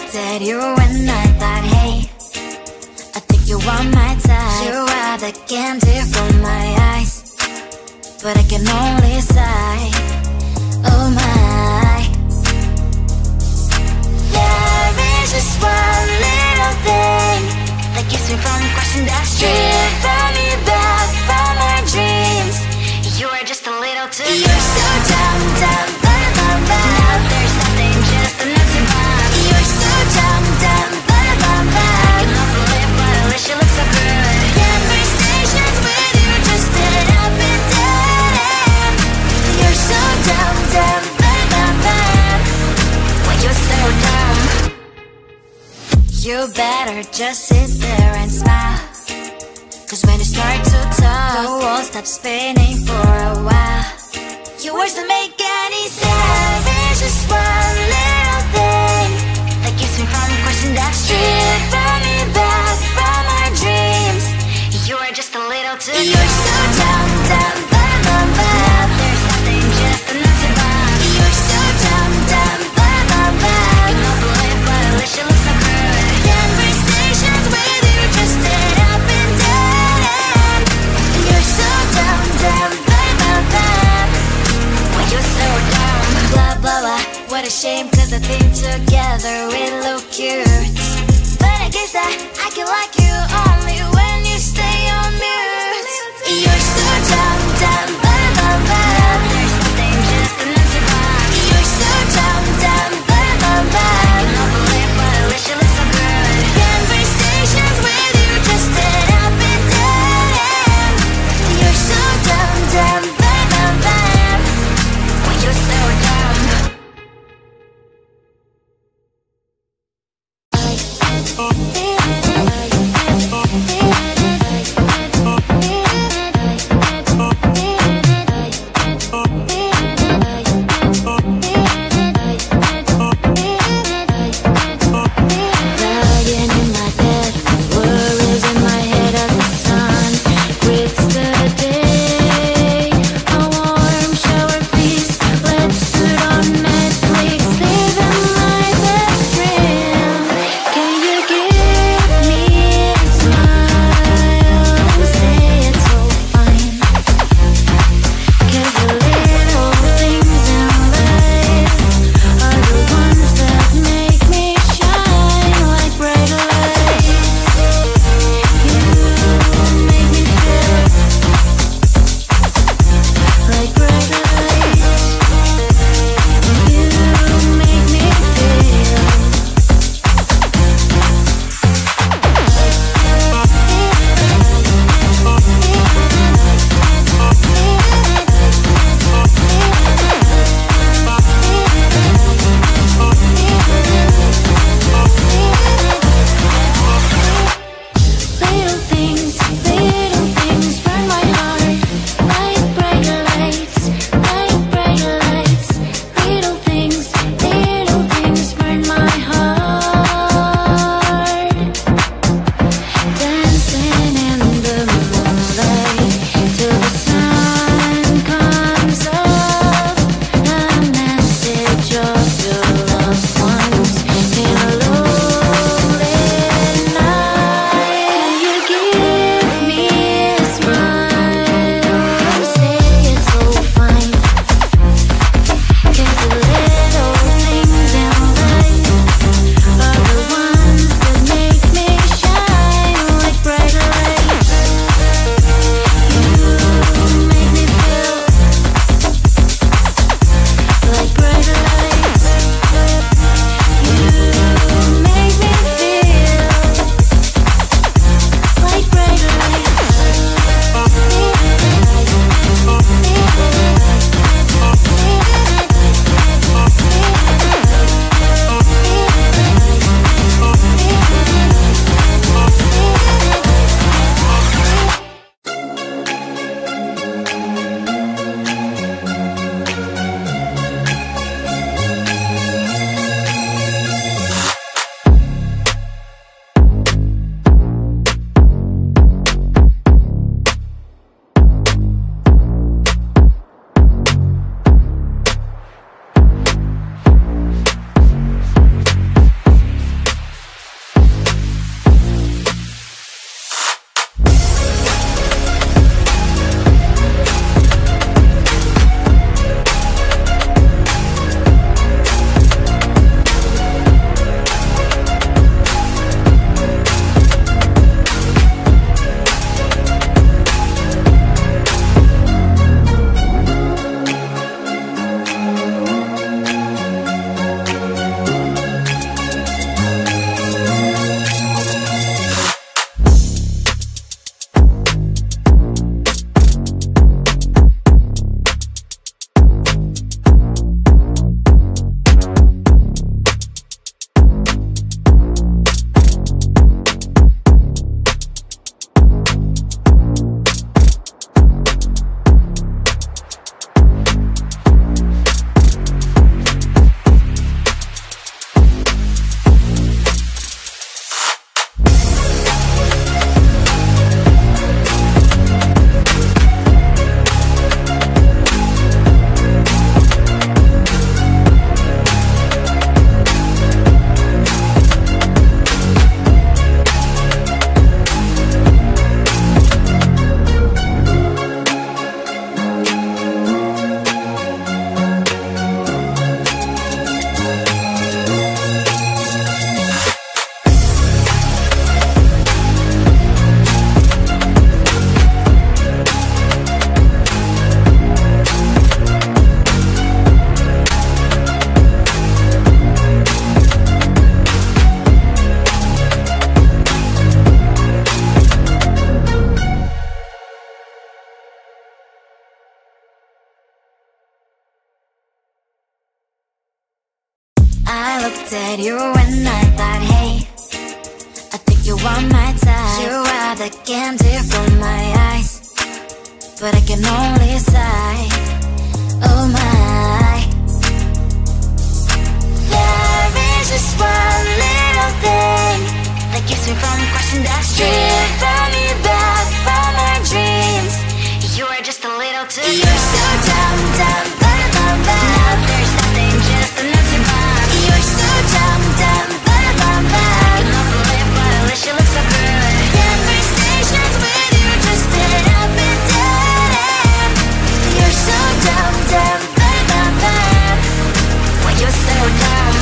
looked at you and I thought, hey, I think you are my type. You are the candy from my eyes, but I can only sigh, oh my. There is just one little thing that keeps me from crossing that street. Drive me back from my dreams. You are just a little too good. You're so dumb, dumb, bum, bum, bum. Now there's nothing, just enough to bomb. You're so dumb, dumb, bum, bum, bum. You don't believe, but at least you look so good. Conversations with you just end up in dead end. You're so dumb, dumb, bum, bum, bum. Why you so dumb? You better just sit there and smile, 'cause when you start to talk, the world stops spinning for a while. Your words don't make any sense. There's just one little thing that keeps me from crossing that street. Bring me back from my dreams. You are just a little too good. You're so dumb, dumb, bum, bum, bum. There's nothing, just enough to bomb. You're so dumb, dumb, bum, bum, bum. You don't believe, but at least you look so good. Conversations with you just end up in dead end. You're so dumb, dumb, bum, bum, bum. Why you so dumb? Blah, blah, blah. What a shame, 'cause I think together we look cute. But I guess that I can like you only when you stay on mute. You're so dumb, dumb, bum, bum, bum. There's nothing, just enough to bomb. You're so dumb, dumb, bum, bum, bum. You don't believe, but at least you look so good. Conversations with you just end up in dead end. You're so dumb, dumb, bum, bum, bum. Why you so dumb? I looked at you and I thought, hey, I think you are my type. You are the candy from my eyes, but I can only sigh, oh my. There is just one little thing that keeps me from crossing that street. Drive me back from my dreams. You are just a little too good. You're so dumb, dumb, ba-da-bum, bum. There's nothing, just enough to bomb. You're so dumb, dumb, ba-da-bum, bum. I cannot believe what I wish you look so good. Conversations with you just end up in dead end. You're so dumb, dumb, ba-da-bum, bum. Why you're so dumb?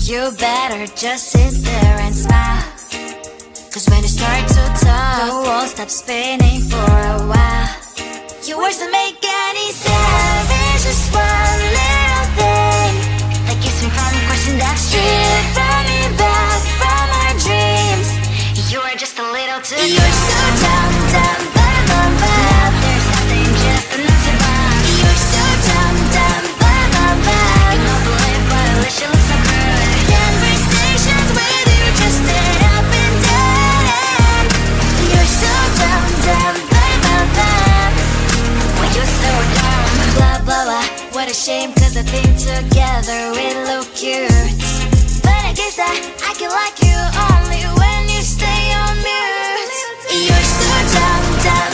You better just sit there and smile, 'cause when you start to talk, the world stops spinning for a while. Your words don't make any sense. There's just one little thing that keeps me from crossing that street. Brought me back from our dreams. You are just a little too good. You're so dumb, dumb, ba-da-bum, bum. There's nothing, just enough to bomb. You're so dumb, dumb, ba-da-bum, bum. I cannot believe what I wish you look so good. Conversations with you just end up in dead end. You're so dumb, dumb, ba-da-bum, bum. Why you're so dumb? Blah, blah, blah. What a shame, 'cause I think together we look cute. But I guess that I can like you only when you stay on mute. You're so dumb, dumb,